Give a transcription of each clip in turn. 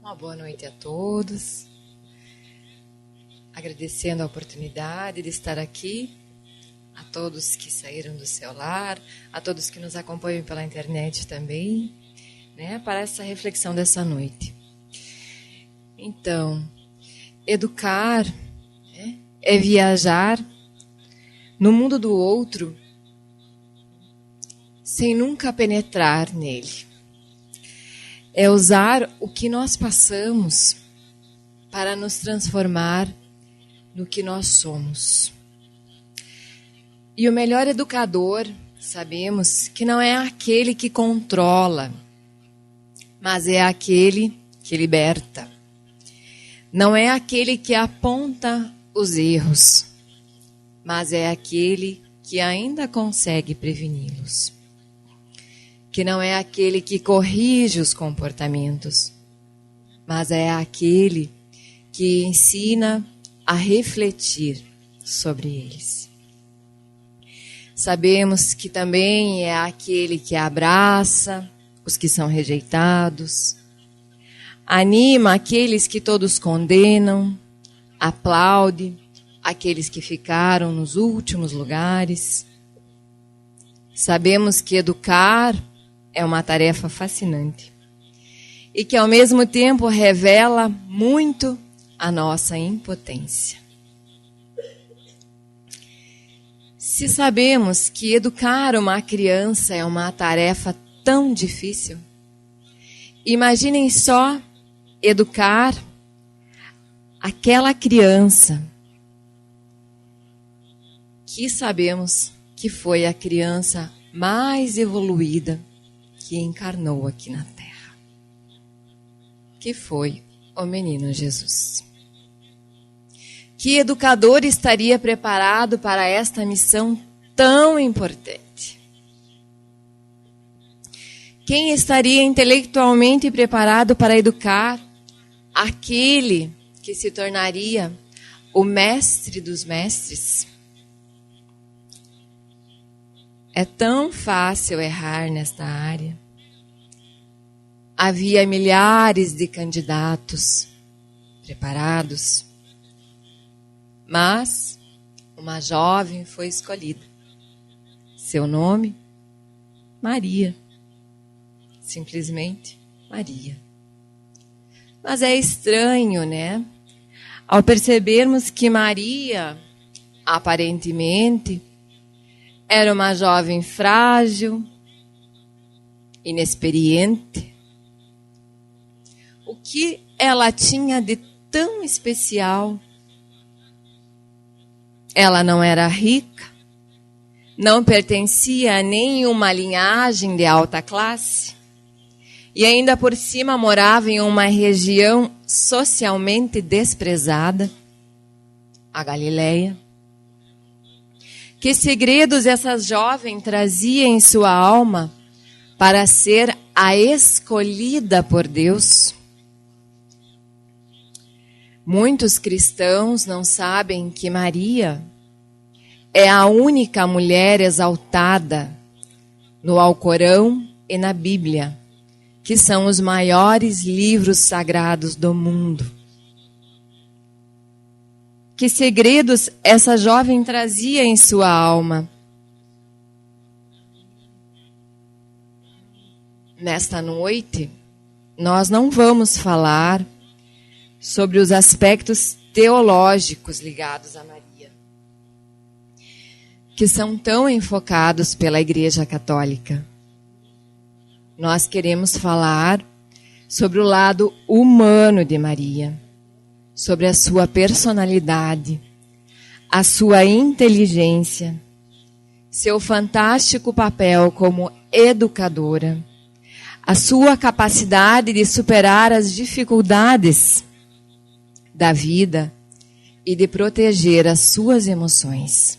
Uma boa noite a todos. Agradecendo a oportunidade de estar aqui, a todos que saíram do seu lar, a todos que nos acompanham pela internet também, para essa reflexão dessa noite. Então, educar é viajar no mundo do outro sem nunca penetrar nele. É usar o que nós passamos para nos transformar no que nós somos. E o melhor educador, sabemos que não é aquele que controla, mas é aquele que liberta. Não é aquele que aponta os erros, mas é aquele que ainda consegue preveni-los. Que não é aquele que corrige os comportamentos, mas é aquele que ensina a refletir sobre eles. Sabemos que também é aquele que abraça os que são rejeitados, anima aqueles que todos condenam, aplaude aqueles que ficaram nos últimos lugares. Sabemos que educar é uma tarefa fascinante e que ao mesmo tempo revela muito a nossa impotência. Se sabemos que educar uma criança é uma tarefa tão difícil, imaginem só educar aquela criança que sabemos que foi a criança mais evoluída que encarnou aqui na Terra, que foi o menino Jesus. Que educador estaria preparado para esta missão tão importante? Quem estaria intelectualmente preparado para educar aquele que se tornaria o mestre dos mestres? É tão fácil errar nesta área. Havia milhares de candidatos preparados, mas uma jovem foi escolhida. Seu nome? Maria. Simplesmente Maria. Mas é estranho, Ao percebermos que Maria, aparentemente, era uma jovem frágil, inexperiente. O que ela tinha de tão especial? Ela não era rica, não pertencia a nenhuma linhagem de alta classe e ainda por cima morava em uma região socialmente desprezada, a Galileia. Que segredos essa jovem trazia em sua alma para ser a escolhida por Deus? Muitos cristãos não sabem que Maria é a única mulher exaltada no Alcorão e na Bíblia, que são os maiores livros sagrados do mundo. Que segredos essa jovem trazia em sua alma? Nesta noite, nós não vamos falar sobre os aspectos teológicos ligados a Maria, que são tão enfocados pela Igreja Católica. Nós queremos falar sobre o lado humano de Maria, sobre a sua personalidade, a sua inteligência, seu fantástico papel como educadora, a sua capacidade de superar as dificuldades da vida e de proteger as suas emoções.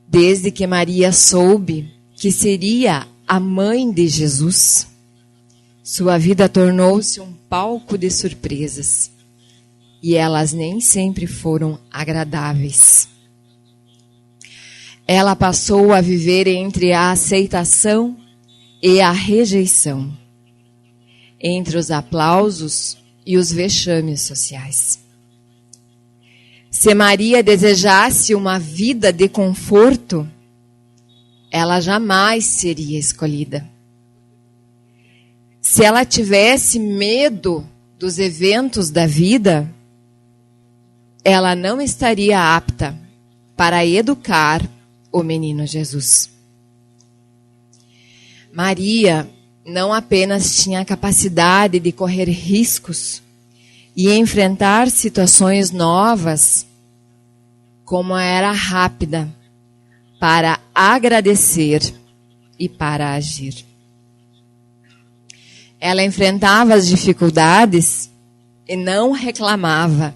Desde que Maria soube que seria a mãe de Jesus, sua vida tornou-se um palco de surpresas, e elas nem sempre foram agradáveis. Ela passou a viver entre a aceitação e a rejeição, entre os aplausos e os vexames sociais. Se Maria desejasse uma vida de conforto, ela jamais seria escolhida. Se ela tivesse medo dos eventos da vida, ela não estaria apta para educar o menino Jesus. Maria não apenas tinha a capacidade de correr riscos e enfrentar situações novas, como era rápida para agradecer e para agir. Ela enfrentava as dificuldades e não reclamava,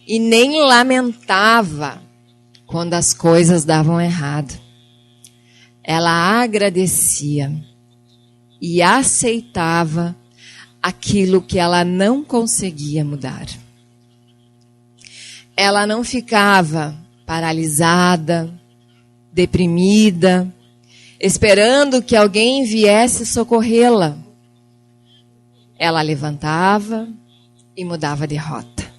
e nem lamentava quando as coisas davam errado. Ela agradecia e aceitava aquilo que ela não conseguia mudar. Ela não ficava paralisada, deprimida, esperando que alguém viesse socorrê-la. Ela levantava e mudava de rota.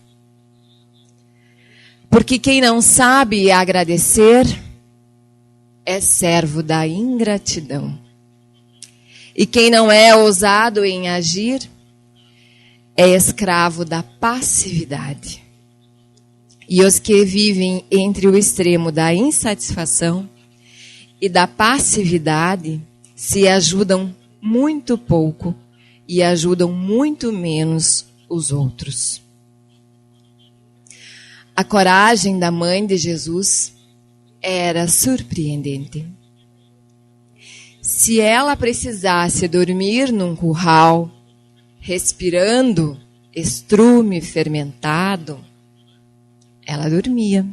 Porque quem não sabe agradecer é servo da ingratidão. E quem não é ousado em agir é escravo da passividade. E os que vivem entre o extremo da insatisfação e da passividade se ajudam muito pouco e ajudam muito menos os outros. A coragem da mãe de Jesus era surpreendente. Se ela precisasse dormir num curral, respirando estrume fermentado, ela dormia.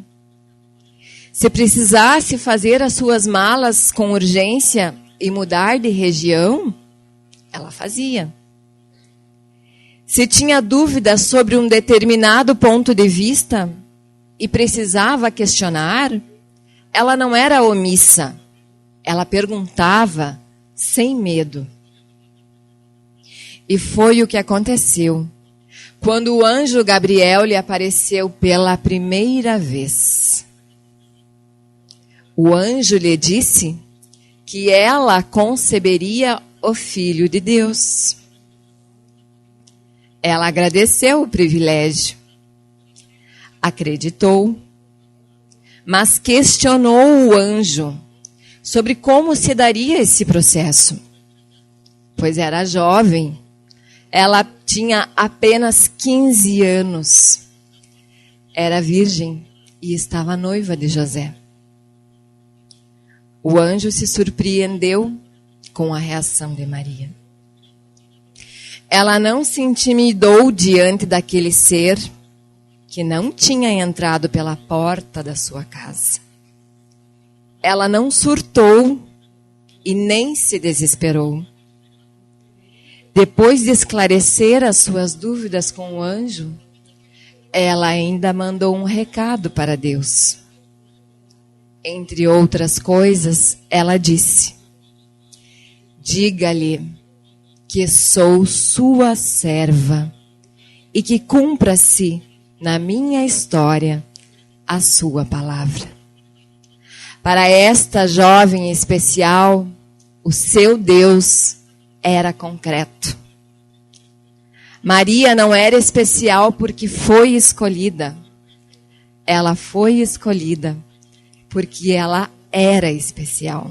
Se precisasse fazer as suas malas com urgência e mudar de região, ela fazia. Se tinha dúvidas sobre um determinado ponto de vista e precisava questionar, ela não era omissa. Ela perguntava sem medo. E foi o que aconteceu quando o anjo Gabriel lhe apareceu pela primeira vez. O anjo lhe disse que ela conceberia o Filho de Deus. Ela agradeceu o privilégio, acreditou, mas questionou o anjo sobre como se daria esse processo. Pois era jovem, ela tinha apenas 15 anos, era virgem e estava noiva de José. O anjo se surpreendeu com a reação de Maria. Ela não se intimidou diante daquele ser que não tinha entrado pela porta da sua casa. Ela não surtou e nem se desesperou. Depois de esclarecer as suas dúvidas com o anjo, ela ainda mandou um recado para Deus. Entre outras coisas, ela disse: diga-lhe que sou sua serva e que cumpra-se na minha história a sua palavra. Para esta jovem especial, o seu Deus era concreto. Maria não era especial porque foi escolhida. Ela foi escolhida porque ela era especial.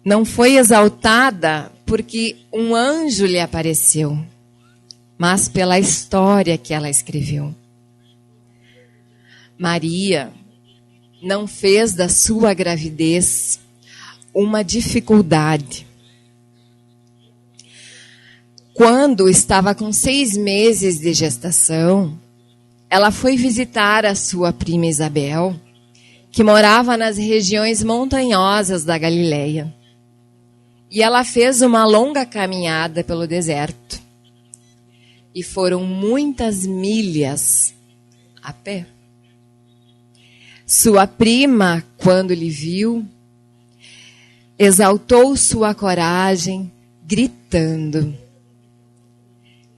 Não foi exaltada porque um anjo lhe apareceu, mas pela história que ela escreveu. Maria não fez da sua gravidez uma dificuldade. Quando estava com 6 meses de gestação, ela foi visitar a sua prima Isabel, que morava nas regiões montanhosas da Galileia. E ela fez uma longa caminhada pelo deserto. E foram muitas milhas a pé. Sua prima, quando lhe viu, exaltou sua coragem, gritando: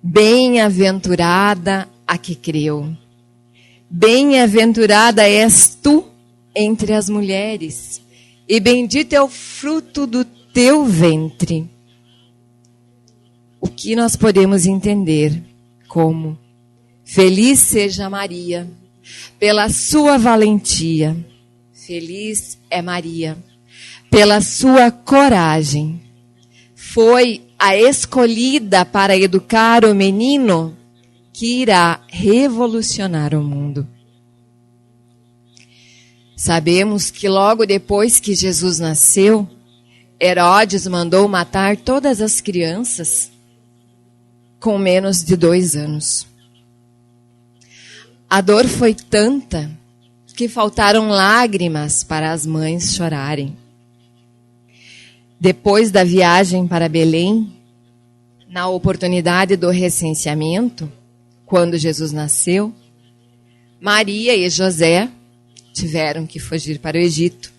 bem-aventurada a que creu. Bem-aventurada és tu entre as mulheres, e bendito é o fruto do teu ventre. O que nós podemos entender como: feliz seja Maria pela sua valentia. Feliz é Maria pela sua coragem. Foi a escolhida para educar o menino que irá revolucionar o mundo. Sabemos que logo depois que Jesus nasceu, Herodes mandou matar todas as crianças com menos de 2 anos. A dor foi tanta que faltaram lágrimas para as mães chorarem. Depois da viagem para Belém, na oportunidade do recenseamento, quando Jesus nasceu, Maria e José tiveram que fugir para o Egito.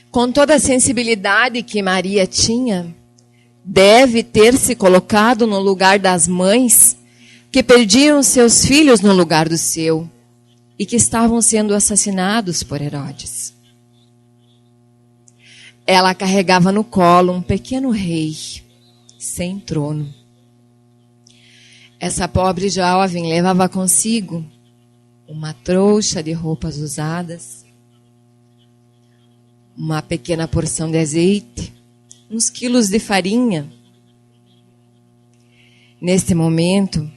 Com toda a sensibilidade que Maria tinha, deve ter se colocado no lugar das mães que perdiam seus filhos no lugar do seu e que estavam sendo assassinados por Herodes. Ela carregava no colo um pequeno rei sem trono. Essa pobre jovem levava consigo uma trouxa de roupas usadas, uma pequena porção de azeite, uns quilos de farinha. Neste momento,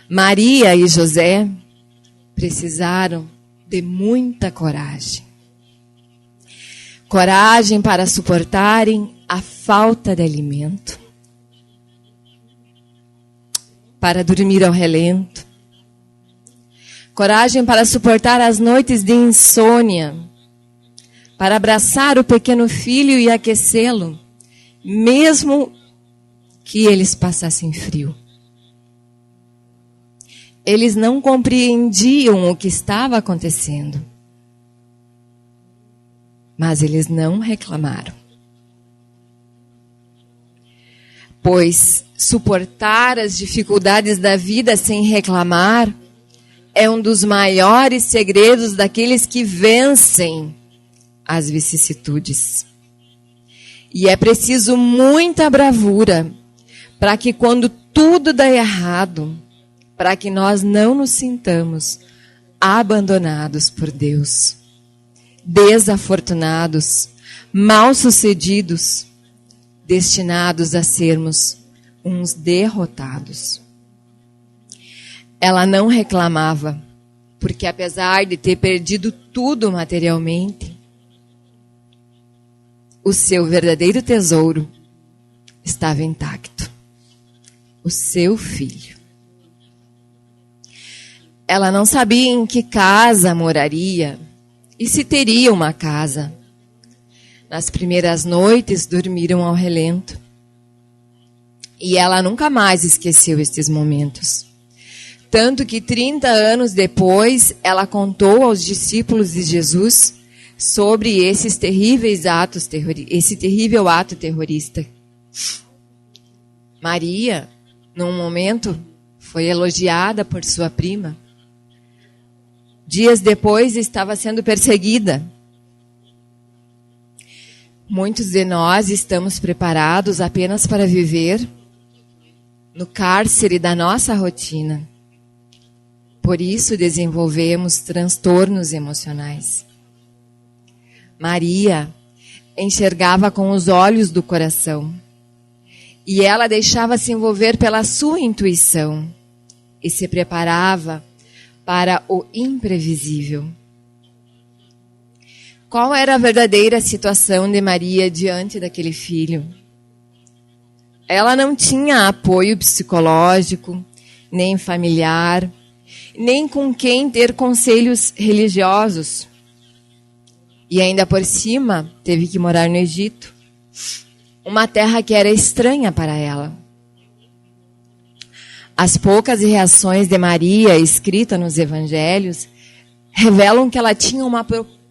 Maria e José precisaram de muita coragem. Coragem para suportarem a falta de alimento, para dormir ao relento, coragem para suportar as noites de insônia, para abraçar o pequeno filho e aquecê-lo, mesmo que eles passassem frio. Eles não compreendiam o que estava acontecendo, mas eles não reclamaram. Pois suportar as dificuldades da vida sem reclamar é um dos maiores segredos daqueles que vencem as vicissitudes. E é preciso muita bravura para que quando tudo dá errado, para que nós não nos sintamos abandonados por Deus, desafortunados, mal-sucedidos, destinados a sermos uns derrotados. Ela não reclamava, porque apesar de ter perdido tudo materialmente, o seu verdadeiro tesouro estava intacto, o seu filho. Ela não sabia em que casa moraria e se teria uma casa. Nas primeiras noites dormiram ao relento. E ela nunca mais esqueceu estes momentos. Tanto que 30 anos depois, ela contou aos discípulos de Jesus sobre esse terrível ato terrorista. Maria, num momento, foi elogiada por sua prima. Dias depois, estava sendo perseguida. Muitos de nós estamos preparados apenas para viver no cárcere da nossa rotina. Por isso desenvolvemos transtornos emocionais. Maria enxergava com os olhos do coração e ela deixava-se envolver pela sua intuição e se preparava para o imprevisível. Qual era a verdadeira situação de Maria diante daquele filho? Ela não tinha apoio psicológico, nem familiar, nem com quem ter conselhos religiosos. E ainda por cima, teve que morar no Egito, uma terra que era estranha para ela. As poucas reações de Maria escritas nos evangelhos revelam que ela tinha uma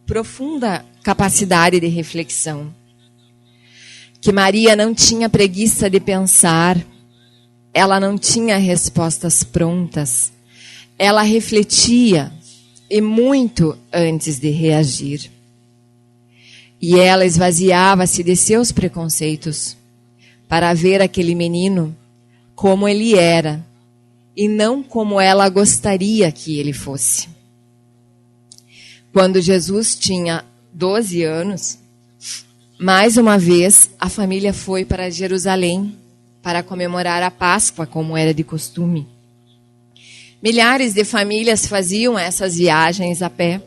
profunda capacidade de reflexão, que Maria não tinha preguiça de pensar, ela não tinha respostas prontas, ela refletia e muito antes de reagir. E ela esvaziava-se de seus preconceitos para ver aquele menino como ele era e não como ela gostaria que ele fosse. Quando Jesus tinha 12 anos, mais uma vez a família foi para Jerusalém para comemorar a Páscoa, como era de costume. Milhares de famílias faziam essas viagens a pé.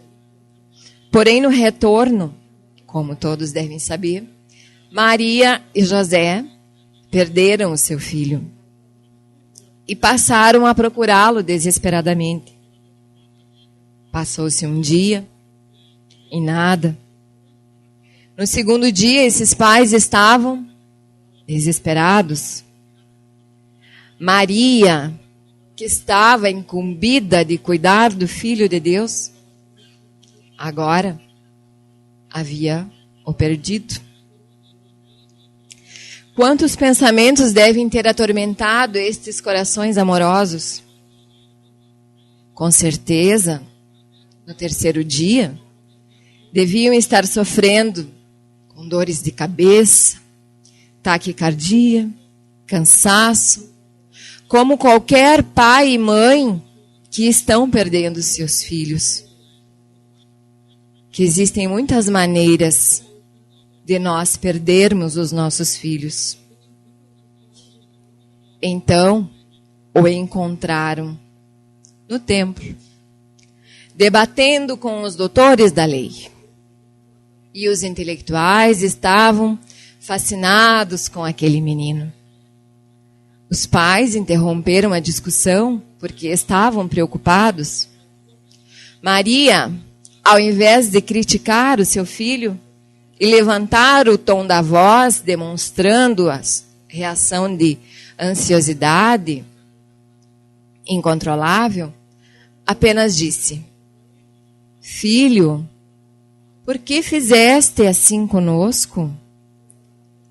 Porém, no retorno, como todos devem saber, Maria e José perderam o seu filho e passaram a procurá-lo desesperadamente. Passou-se um dia e nada. No segundo dia, esses pais estavam desesperados. Maria, que estava incumbida de cuidar do Filho de Deus, agora havia o perdido. Quantos pensamentos devem ter atormentado estes corações amorosos? Com certeza, no terceiro dia, deviam estar sofrendo com dores de cabeça, taquicardia, cansaço, como qualquer pai e mãe que estão perdendo seus filhos. Que existem muitas maneiras de nós perdermos os nossos filhos. Então, o encontraram no templo, debatendo com os doutores da lei. E os intelectuais estavam fascinados com aquele menino. Os pais interromperam a discussão porque estavam preocupados. Maria, ao invés de criticar o seu filho e levantar o tom da voz, demonstrando a reação de ansiosidade incontrolável, apenas disse: Filho, por que fizeste assim conosco?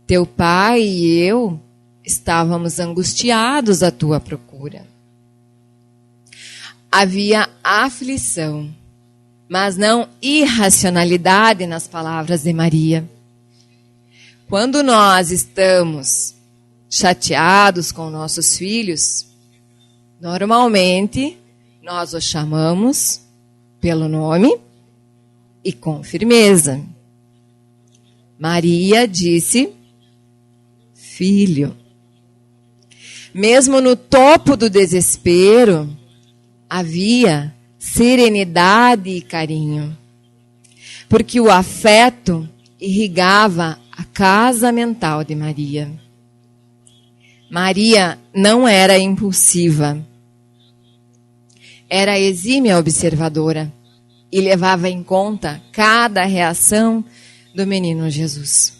Teu pai e eu estávamos angustiados à tua procura. Havia aflição, mas não irracionalidade nas palavras de Maria. Quando nós estamos chateados com nossos filhos, normalmente nós os chamamos pelo nome e com firmeza. Maria disse: Filho. Mesmo no topo do desespero, havia serenidade e carinho, porque o afeto irrigava a casa mental de Maria. Maria não era impulsiva, era exímia observadora e levava em conta cada reação do menino Jesus.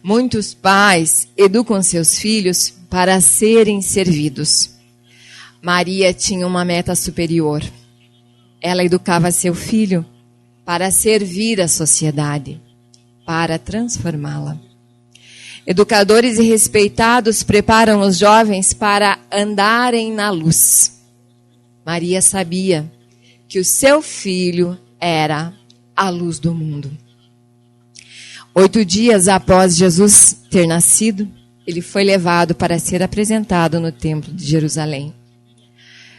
Muitos pais educam seus filhos para serem servidos. Maria tinha uma meta superior. Ela educava seu filho para servir a sociedade, para transformá-la. Educadores e respeitados preparam os jovens para andarem na luz. Maria sabia que o seu filho era a luz do mundo. 8 dias após Jesus ter nascido, ele foi levado para ser apresentado no templo de Jerusalém.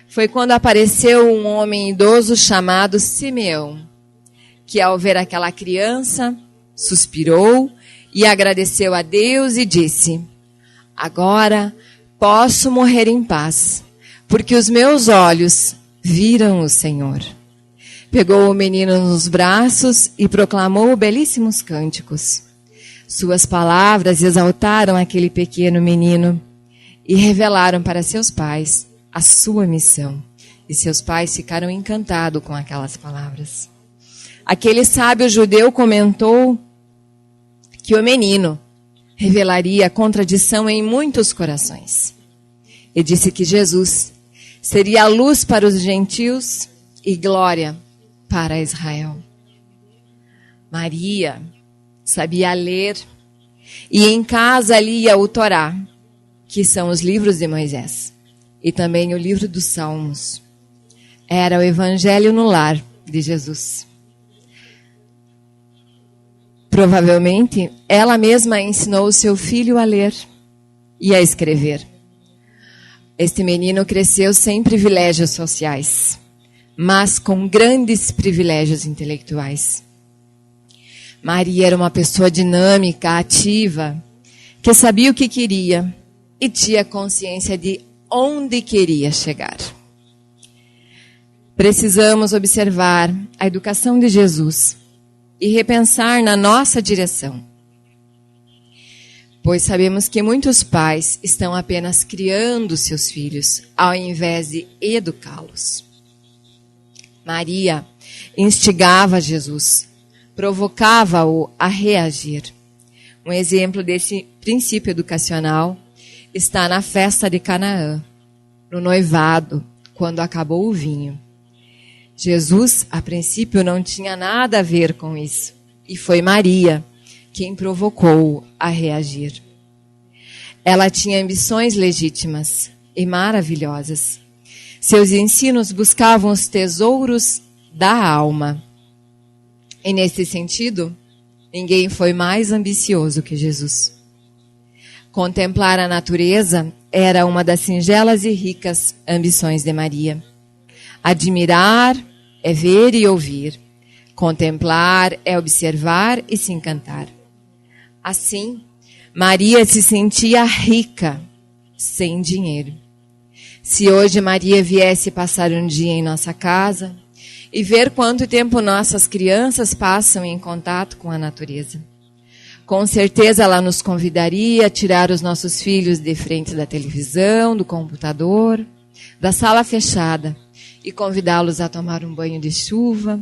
Foi quando apareceu um homem idoso chamado Simeão, que ao ver aquela criança, suspirou e agradeceu a Deus e disse: Agora posso morrer em paz, porque os meus olhos viram o Senhor. Pegou o menino nos braços e proclamou belíssimos cânticos. Suas palavras exaltaram aquele pequeno menino e revelaram para seus pais a sua missão. E seus pais ficaram encantados com aquelas palavras. Aquele sábio judeu comentou que o menino revelaria contradição em muitos corações. E disse que Jesus seria a luz para os gentios e glória para Israel. Maria sabia ler E em casa lia o Torá, que são os livros de Moisés, e também o livro dos Salmos. Era o Evangelho no lar de Jesus. Provavelmente, ela mesma ensinou o seu filho a ler e a escrever. Este menino cresceu sem privilégios sociais, mas com grandes privilégios intelectuais. Maria era uma pessoa dinâmica, ativa, que sabia o que queria e tinha consciência de onde queria chegar. Precisamos observar a educação de Jesus e repensar na nossa direção, pois sabemos que muitos pais estão apenas criando seus filhos ao invés de educá-los. Maria instigava Jesus, provocava-o a reagir. Um exemplo desse princípio educacional está na festa de Canaã, no noivado, quando acabou o vinho. Jesus, a princípio, não tinha nada a ver com isso, e foi Maria quem provocou-o a reagir. Ela tinha ambições legítimas e maravilhosas. Seus ensinos buscavam os tesouros da alma. E nesse sentido, ninguém foi mais ambicioso que Jesus. Contemplar a natureza era uma das singelas e ricas ambições de Maria. Admirar é ver e ouvir. Contemplar é observar e se encantar. Assim, Maria se sentia rica, sem dinheiro. Se hoje Maria viesse passar um dia em nossa casa e ver quanto tempo nossas crianças passam em contato com a natureza, com certeza ela nos convidaria a tirar os nossos filhos de frente da televisão, do computador, da sala fechada e convidá-los a tomar um banho de chuva,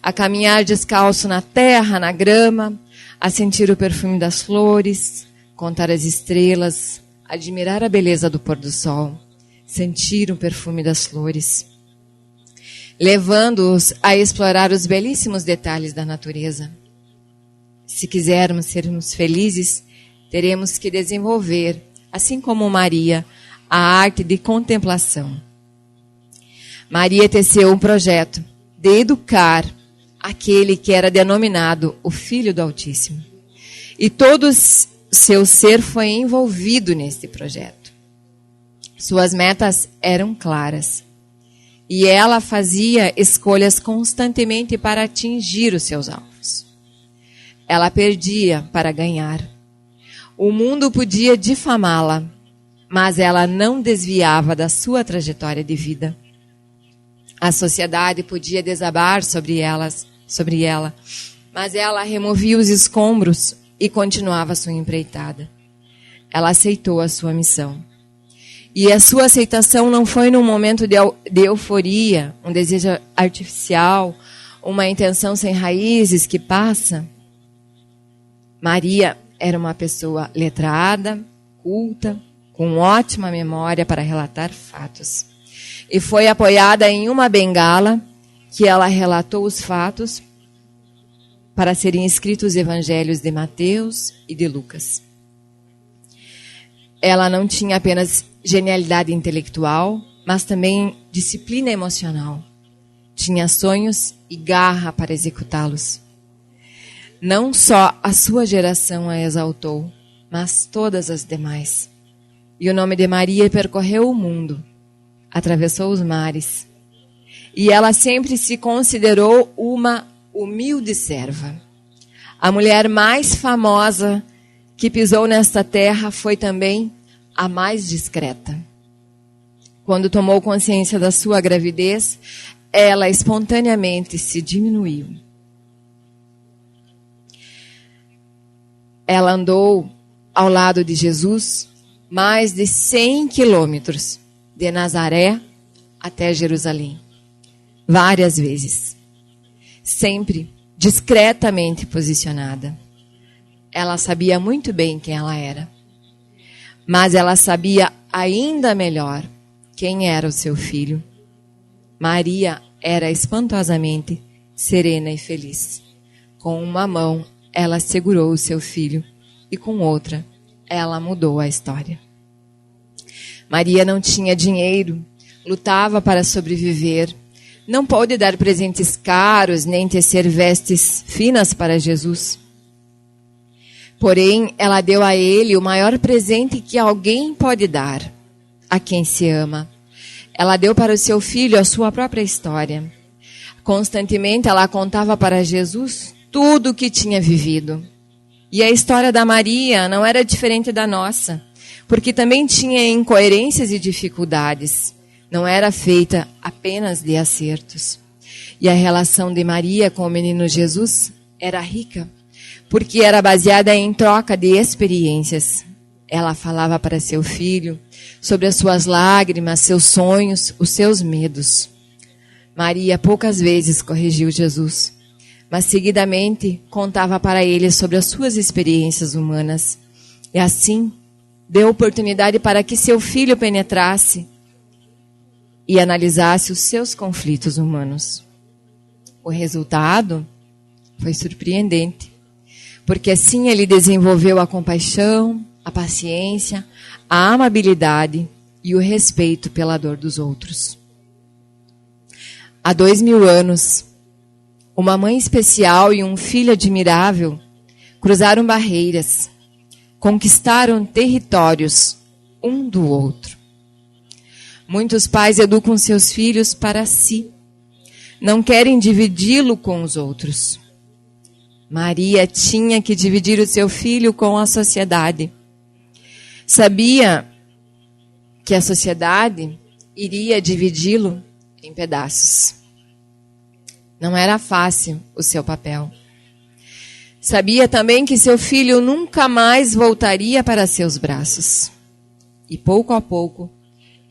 a caminhar descalço na terra, na grama, a sentir o perfume das flores, contar as estrelas, admirar a beleza do pôr do sol, sentir o perfume das flores, levando-os a explorar os belíssimos detalhes da natureza. Se quisermos sermos felizes, teremos que desenvolver, assim como Maria, a arte de contemplação. Maria teceu um projeto de educar aquele que era denominado o Filho do Altíssimo. E todo seu ser foi envolvido neste projeto. Suas metas eram claras. E ela fazia escolhas constantemente para atingir os seus alvos. Ela perdia para ganhar. O mundo podia difamá-la, mas ela não desviava da sua trajetória de vida. A sociedade podia desabar sobre ela, mas ela removia os escombros e continuava sua empreitada. Ela aceitou a sua missão. E a sua aceitação não foi num momento de euforia, um desejo artificial, uma intenção sem raízes que passa. Maria era uma pessoa letrada, culta, com ótima memória para relatar fatos. E foi apoiada em uma bengala que ela relatou os fatos para serem escritos os evangelhos de Mateus e de Lucas. Ela não tinha apenas genialidade intelectual, mas também disciplina emocional. Tinha sonhos e garra para executá-los. Não só a sua geração a exaltou, mas todas as demais. E o nome de Maria percorreu o mundo, atravessou os mares. E ela sempre se considerou uma humilde serva. A mulher mais famosa que pisou nesta terra foi também a mais discreta. Quando tomou consciência da sua gravidez, ela espontaneamente se diminuiu. Ela andou ao lado de Jesus mais de 100 quilômetros, de Nazaré até Jerusalém, várias vezes, sempre discretamente posicionada. Ela sabia muito bem quem ela era, mas ela sabia ainda melhor quem era o seu filho. Maria era espantosamente serena e feliz. Com uma mão, ela segurou o seu filho e com outra, ela mudou a história. Maria não tinha dinheiro, lutava para sobreviver, não pôde dar presentes caros nem tecer vestes finas para Jesus. Porém, ela deu a ele o maior presente que alguém pode dar, a quem se ama. Ela deu para o seu filho a sua própria história. Constantemente ela contava para Jesus tudo o que tinha vivido. E a história da Maria não era diferente da nossa, porque também tinha incoerências e dificuldades. Não era feita apenas de acertos. E a relação de Maria com o menino Jesus era rica, porque era baseada em troca de experiências. Ela falava para seu filho sobre as suas lágrimas, seus sonhos, os seus medos. Maria poucas vezes corrigiu Jesus, mas seguidamente contava para ele sobre as suas experiências humanas. E assim, deu oportunidade para que seu filho penetrasse e analisasse os seus conflitos humanos. O resultado foi surpreendente, porque assim ele desenvolveu a compaixão, a paciência, a amabilidade e o respeito pela dor dos outros. Há 2000 anos, uma mãe especial e um filho admirável cruzaram barreiras, conquistaram territórios um do outro. Muitos pais educam seus filhos para si, não querem dividi-lo com os outros. Maria tinha que dividir o seu filho com a sociedade. Sabia que a sociedade iria dividi-lo em pedaços. Não era fácil o seu papel. Sabia também que seu filho nunca mais voltaria para seus braços. E pouco a pouco,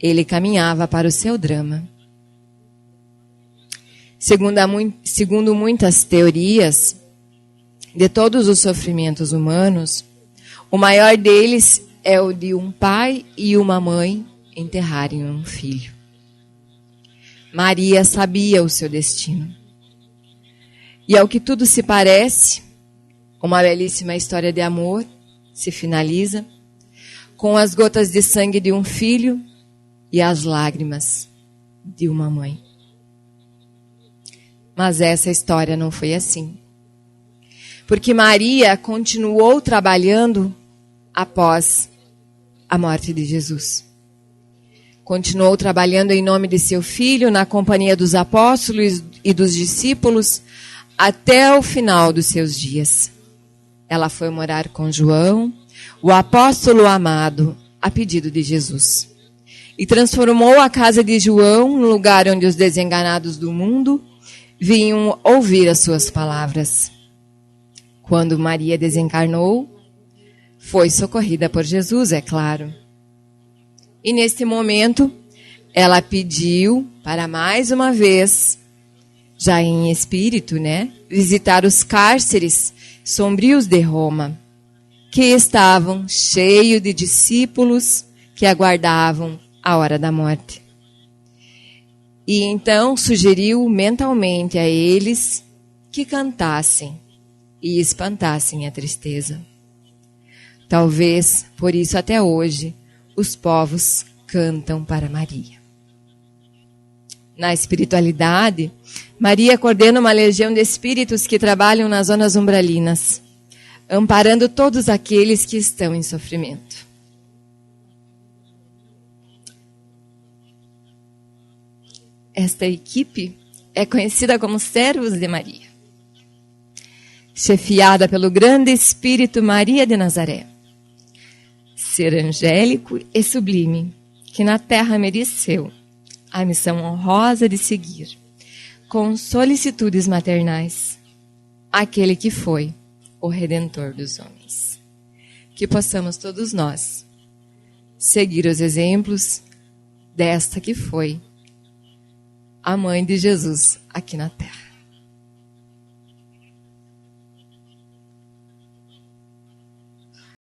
ele caminhava para o seu drama. Segundo muitas teorias, de todos os sofrimentos humanos, o maior deles é o de um pai e uma mãe enterrarem um filho. Maria sabia o seu destino. E ao que tudo se parece, uma belíssima história de amor se finaliza com as gotas de sangue de um filho e as lágrimas de uma mãe. Mas essa história não foi assim. Porque Maria continuou trabalhando após a morte de Jesus. Continuou trabalhando em nome de seu filho, na companhia dos apóstolos e dos discípulos, até o final dos seus dias. Ela foi morar com João, o apóstolo amado, a pedido de Jesus. E transformou a casa de João num lugar onde os desenganados do mundo vinham ouvir as suas palavras. Quando Maria desencarnou, foi socorrida por Jesus, é claro. E neste momento, ela pediu para mais uma vez, já em espírito, visitar os cárceres sombrios de Roma, que estavam cheios de discípulos que aguardavam a hora da morte. E então sugeriu mentalmente a eles que cantassem e espantassem a tristeza. Talvez, por isso até hoje, os povos cantam para Maria. Na espiritualidade, Maria coordena uma legião de espíritos que trabalham nas zonas umbralinas, amparando todos aqueles que estão em sofrimento. Esta equipe é conhecida como Servos de Maria, chefiada pelo grande Espírito Maria de Nazaré, ser angélico e sublime, que na terra mereceu a missão honrosa de seguir, com solicitudes maternais, aquele que foi o Redentor dos homens. Que possamos todos nós seguir os exemplos desta que foi a mãe de Jesus aqui na terra.